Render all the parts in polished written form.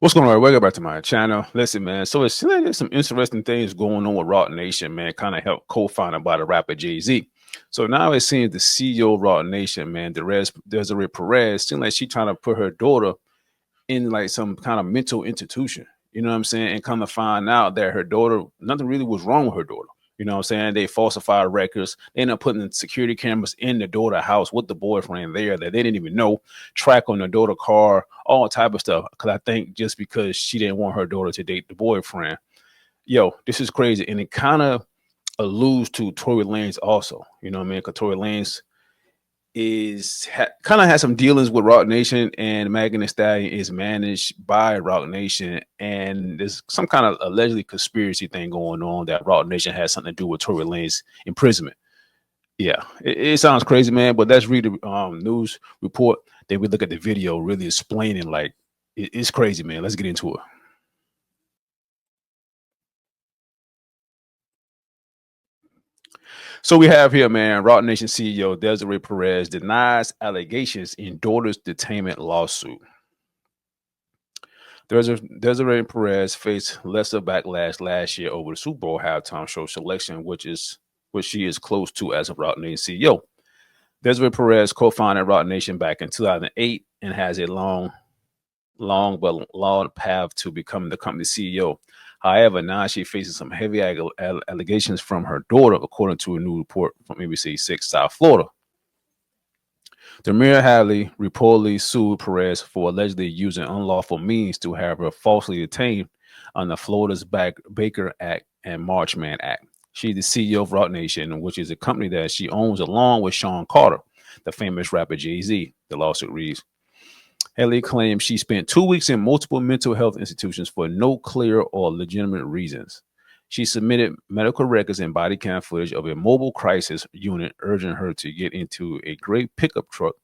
What's going on? Welcome back to my channel. Listen, man. So it seems like there's some interesting things going on with Roc Nation, man. Kind of helped co-founded by the rapper Jay-Z. So now it seems the CEO of Roc Nation, man, Desiree Perez, seems like she trying to put her daughter in like some kind of mental institution. You know what I'm saying? And come to find out that her daughter, nothing really was wrong with her daughter. You know what I'm saying? They falsified records. They ended up putting security cameras in the daughter house with the boyfriend there that they didn't even know, track on the daughter car, all type of stuff. Because I think just because she didn't want her daughter to date the boyfriend. Yo, this is crazy. And it kind of alludes to Tory Lanez also. You know what I mean? Because Tory Lanez kind of has some dealings with Roc Nation, and Megan Thee Stallion is managed by Roc Nation, and there's some kind of allegedly conspiracy thing going on that Roc Nation has something to do with Tory Lanez imprisonment. Yeah, it sounds crazy, man, but let's read the news report. Then we look at the video, really explaining like it's crazy, man. Let's get into it. So we have here, man, Roc Nation CEO Desiree Perez denies allegations in daughter's detainment lawsuit. Desiree Perez faced lesser backlash last year over the Super Bowl halftime show selection, which she is close to as a Roc Nation CEO. Desiree Perez co-founded Roc Nation back in 2008 and has a long path to becoming the company's CEO. However, now she faces some heavy allegations from her daughter, according to a new report from ABC 6 South Florida. Demoree Hadley reportedly sued Perez for allegedly using unlawful means to have her falsely detained under Florida's Baker Act and Marchman Act. She's the CEO of Roc Nation, which is a company that she owns along with Sean Carter, the famous rapper Jay-Z, the lawsuit reads. Hadley claims she spent 2 weeks in multiple mental health institutions for no clear or legitimate reasons. She submitted medical records and body cam footage of a mobile crisis unit urging her to get into a gray pickup truck.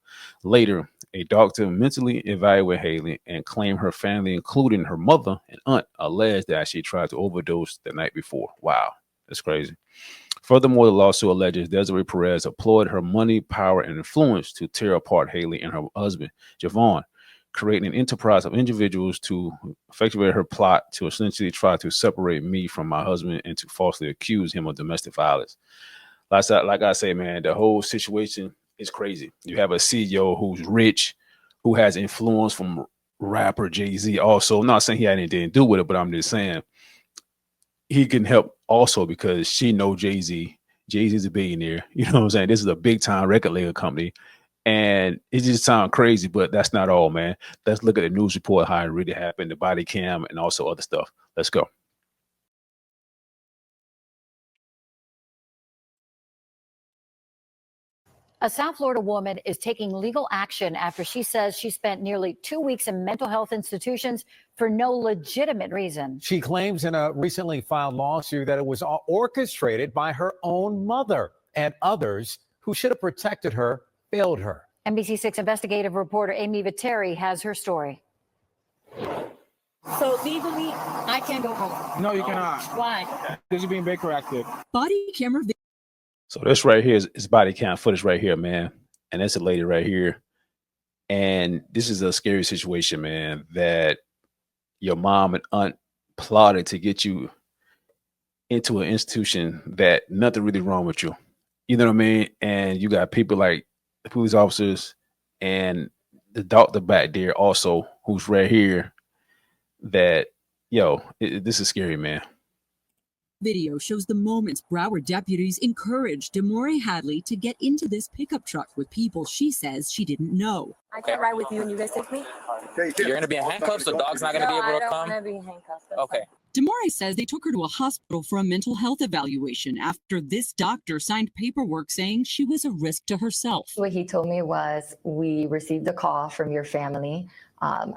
Later, a doctor mentally evaluated Hadley and claimed her family, including her mother and aunt, alleged that she tried to overdose the night before. Wow, that's crazy. Furthermore, the lawsuit alleges Desiree Perez employed her money, power, and influence to tear apart Hadley and her husband, Javon, creating an enterprise of individuals to effectuate her plot to essentially try to separate me from my husband and to falsely accuse him of domestic violence. Like I say, man, the whole situation is crazy. You have a CEO who's rich, who has influence from rapper Jay-Z also. I'm not saying he had anything to do with it, but I'm just saying he can help also because she know Jay-Z. Jay-Z's a billionaire. You know what I'm saying? This is a big time record label company. And it just sounds crazy, but that's not all, man. Let's look at the news report, how it really happened, the body cam, and also other stuff. Let's go. A South Florida woman is taking legal action after she says she spent nearly 2 weeks in mental health institutions for no legitimate reason. She claims in a recently filed lawsuit that it was orchestrated by her own mother and others who should have protected her failed her. NBC6 investigative reporter Amy Viteri has her story. So legally, I can't go home. No, you cannot. Why? Because you're being Baker active. Body camera. So this right here is body cam footage right here, man. And that's a lady right here. And this is a scary situation, man, that your mom and aunt plotted to get you into an institution that nothing really wrong with you. You know what I mean? And you got people like the police officers and the doctor back there also, who's right here, that, this is scary, man. Video shows the moments Broward deputies encouraged Demoree Hadley to get into this pickup truck with people she says she didn't know. I can ride with you and you guys take me? You're going to be in handcuffs, so dog's not going to be able to come? I don't want to be handcuffed. Okay. Demoree says they took her to a hospital for a mental health evaluation after this doctor signed paperwork saying she was a risk to herself. What he told me was, we received a call from your family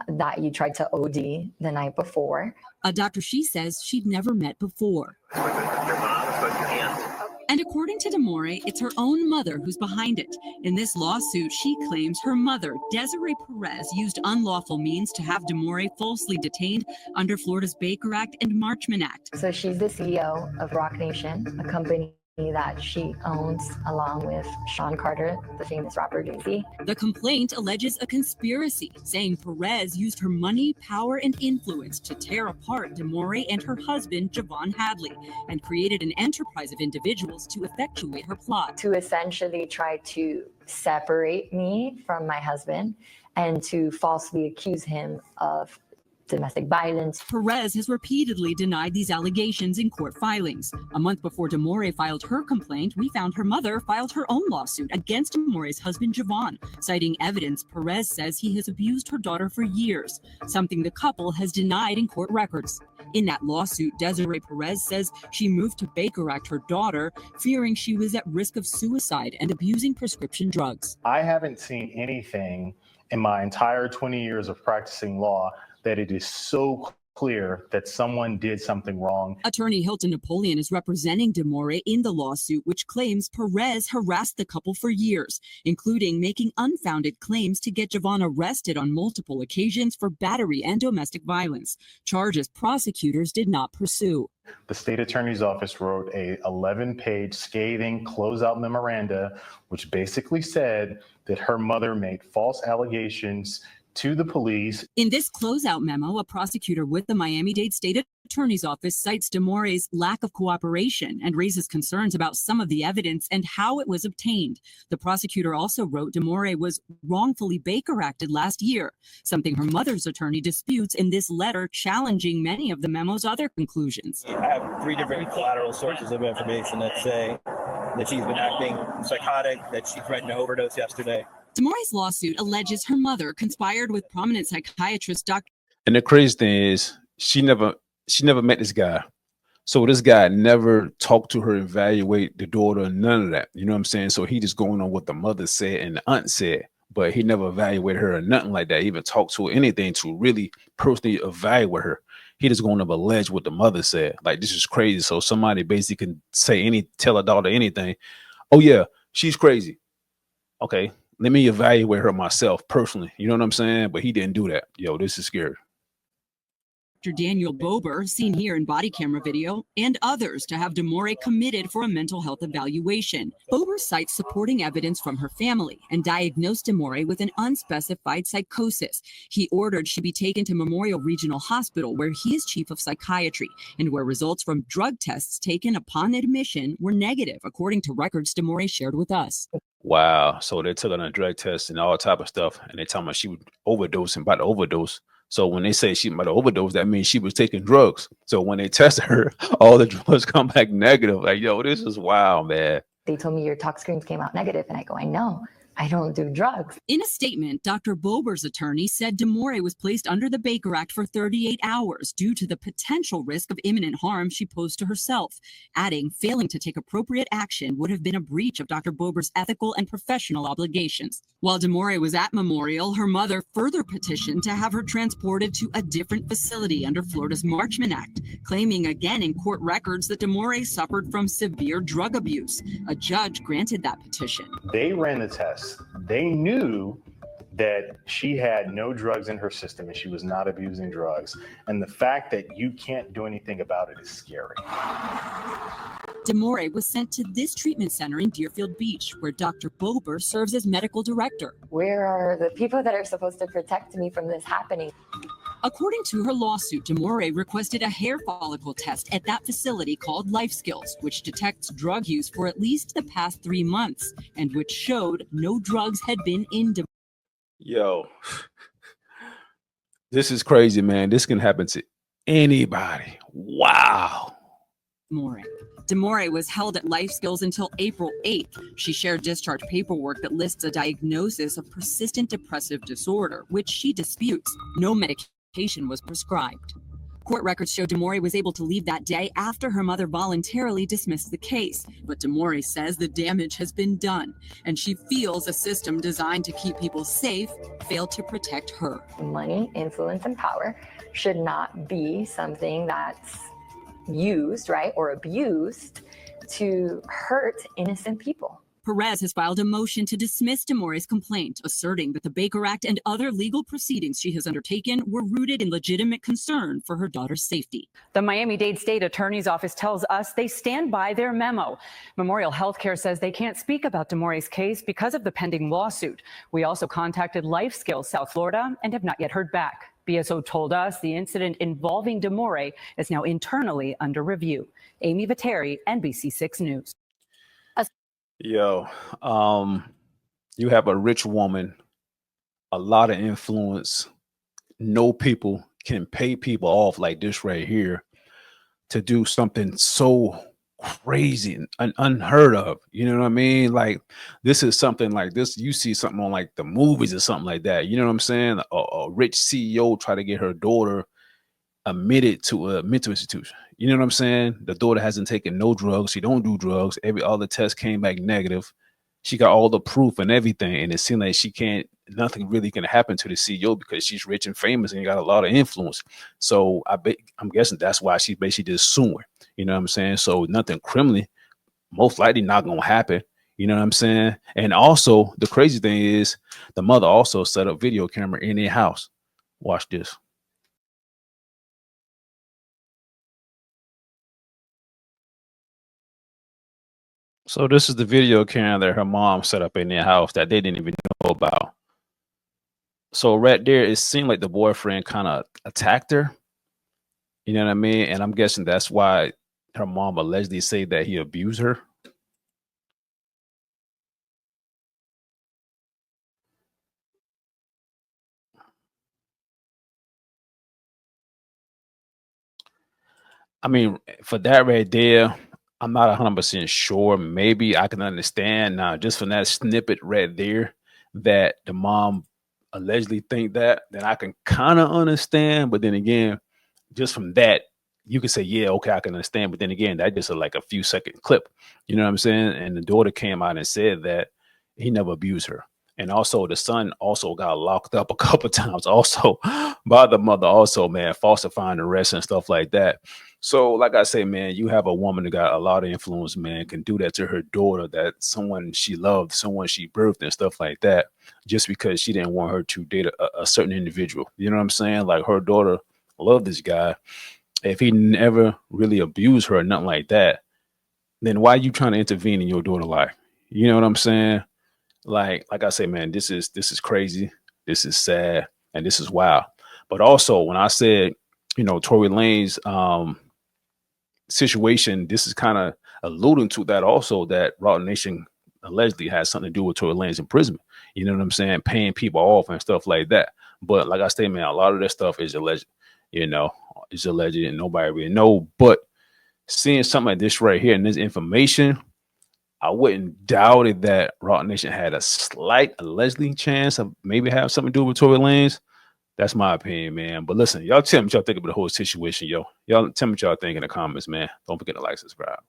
that you tried to OD the night before. A doctor she says she'd never met before. And according to Demoree, it's her own mother who's behind it. In this lawsuit, she claims her mother, Desiree Perez, used unlawful means to have Demoree falsely detained under Florida's Baker Act and Marchman Act. So she's the CEO of Roc Nation, a company that she owns along with Sean Carter, the famous rapper Jay-Z. The complaint alleges a conspiracy, saying Perez used her money, power, and influence to tear apart Demoree and her husband, Javon Hadley, and created an enterprise of individuals to effectuate her plot. To essentially try to separate me from my husband and to falsely accuse him of domestic violence. Perez has repeatedly denied these allegations in court filings. A month before Demoree filed her complaint, we found her mother filed her own lawsuit against Demoree's husband, Javon, citing evidence Perez says he has abused her daughter for years, something the couple has denied in court records. In that lawsuit, Desiree Perez says she moved to Baker Act her daughter, fearing she was at risk of suicide and abusing prescription drugs. I haven't seen anything in my entire 20 years of practicing law that it is so clear that someone did something wrong. Attorney Hilton Napoleon is representing Demoree in the lawsuit, which claims Perez harassed the couple for years, including making unfounded claims to get Javon arrested on multiple occasions for battery and domestic violence, charges prosecutors did not pursue. The state attorney's office wrote a 11-page scathing closeout memoranda, which basically said that her mother made false allegations to the police. In this closeout memo, a prosecutor with the Miami-Dade State Attorney's Office cites Demoree's lack of cooperation and raises concerns about some of the evidence and how it was obtained. The prosecutor also wrote Demoree was wrongfully Baker Acted last year, something her mother's attorney disputes in this letter, challenging many of the memo's other conclusions. I have 3 different collateral sources of information that say that she's been acting psychotic, that she threatened to overdose yesterday. Demoree's lawsuit alleges her mother conspired with prominent psychiatrist Dr. And the crazy thing is, she never met this guy. So this guy never talked to her, evaluate the daughter, none of that. You know what I'm saying? So he just going on what the mother said and the aunt said, but he never evaluated her or nothing like that, even talked to her, anything to really personally evaluate her. He just going to allege what the mother said. Like, this is crazy. So somebody basically can tell a daughter anything. Oh yeah, she's crazy. Okay, let me evaluate her myself personally. You know what I'm saying? But he didn't do that. Yo, this is scary. Daniel Bober, seen here in body camera video, and others to have Demoree committed for a mental health evaluation. Bober cites supporting evidence from her family and diagnosed Demoree with an unspecified psychosis. He ordered she be taken to Memorial Regional Hospital, where he is chief of psychiatry, and where results from drug tests taken upon admission were negative, according to records Demoree shared with us. Wow. So they took her on a drug test and all type of stuff, and they told me she would overdose and about to overdose. So when they say she might have overdosed, that means she was taking drugs. So when they tested her, all the drugs come back negative. Like, yo, this is wild, man. They told me your tox screens came out negative, and I go, I know. I don't do drugs. In a statement, Dr. Bober's attorney said Demoree was placed under the Baker Act for 38 hours due to the potential risk of imminent harm she posed to herself, adding failing to take appropriate action would have been a breach of Dr. Bober's ethical and professional obligations. While Demoree was at Memorial, her mother further petitioned to have her transported to a different facility under Florida's Marchman Act, claiming again in court records that Demoree suffered from severe drug abuse. A judge granted that petition. They ran the test. They knew that she had no drugs in her system and she was not abusing drugs. And the fact that you can't do anything about it is scary. Demoree was sent to this treatment center in Deerfield Beach, where Dr. Bober serves as medical director. Where are the people that are supposed to protect me from this happening? According to her lawsuit, Demoree requested a hair follicle test at that facility called Life Skills, which detects drug use for at least the past 3 months, and which showed no drugs had been in Demoree. Yo, this is crazy, man. This can happen to anybody. Wow. Demoree was held at Life Skills until April 8th. She shared discharge paperwork that lists a diagnosis of persistent depressive disorder, which she disputes. No medication was prescribed. Court records show Demoree was able to leave that day after her mother voluntarily dismissed the case. But Demoree says the damage has been done, and she feels a system designed to keep people safe failed to protect her. Money, influence, and power should not be something that's used, right, or abused to hurt innocent people. Perez has filed a motion to dismiss Demoree's complaint, asserting that the Baker Act and other legal proceedings she has undertaken were rooted in legitimate concern for her daughter's safety. The Miami-Dade State Attorney's Office tells us they stand by their memo. Memorial Healthcare says they can't speak about Demoree's case because of the pending lawsuit. We also contacted Life Skills South Florida and have not yet heard back. BSO told us the incident involving Demoree is now internally under review. Amy Viteri, NBC6 News. Yo, you have a rich woman, a lot of influence. No people can pay people off like this right here to do something so crazy and unheard of. You know what I mean? Like, this is something like this. You see something on like the movies or something like that. You know what I'm saying? A rich CEO try to get her daughter admitted to a mental institution. You know what I'm saying? The daughter hasn't taken no drugs. She don't do drugs. All the tests came back negative. She got all the proof and everything. And it seemed like nothing really can happen to the CEO because she's rich and famous and got a lot of influence. So I'm guessing that's why she's basically just suing. You know what I'm saying? So nothing criminally, most likely not going to happen. You know what I'm saying? And also the crazy thing is the mother also set up video camera in their house. Watch this. So this is the video camera that her mom set up in their house that they didn't even know about. So right there, it seemed like the boyfriend kind of attacked her. You know what I mean? And I'm guessing that's why her mom allegedly said that he abused her. I mean, for that right there, I'm not 100% sure. Maybe I can understand now just from that snippet right there that the mom allegedly think that, then I can kind of understand. But then again, just from that, you can say, yeah, okay, I can understand. But then again, that just like a few second clip. You know what I'm saying? And the daughter came out and said that he never abused her. And also the son also got locked up a couple times also by the mother also, man, falsifying arrests and stuff like that. So like I say, man, you have a woman that got a lot of influence, man, can do that to her daughter, that someone she loved, someone she birthed and stuff like that, just because she didn't want her to date a certain individual. You know what I'm saying? Like her daughter loved this guy. If he never really abused her or nothing like that, then why are you trying to intervene in your daughter's life? You know what I'm saying? Like I say, man, this is crazy. This is sad. And this is wild. But also when I said, you know, Tory Lanez situation, this is kind of alluding to that also, that Rock Nation allegedly has something to do with Tory Lanez imprisonment. You know what I'm saying? Paying people off and stuff like that. But like I say, man, a lot of that stuff is alleged. You know, it's alleged and nobody really know. But seeing something like this right here and this information, I wouldn't doubt it that Rock Nation had a slight allegedly chance of maybe have something to do with Tory Lanez. That's my opinion, man. But listen, y'all tell me what y'all think about the whole situation, yo. Y'all tell me what y'all think in the comments, man. Don't forget to like, subscribe.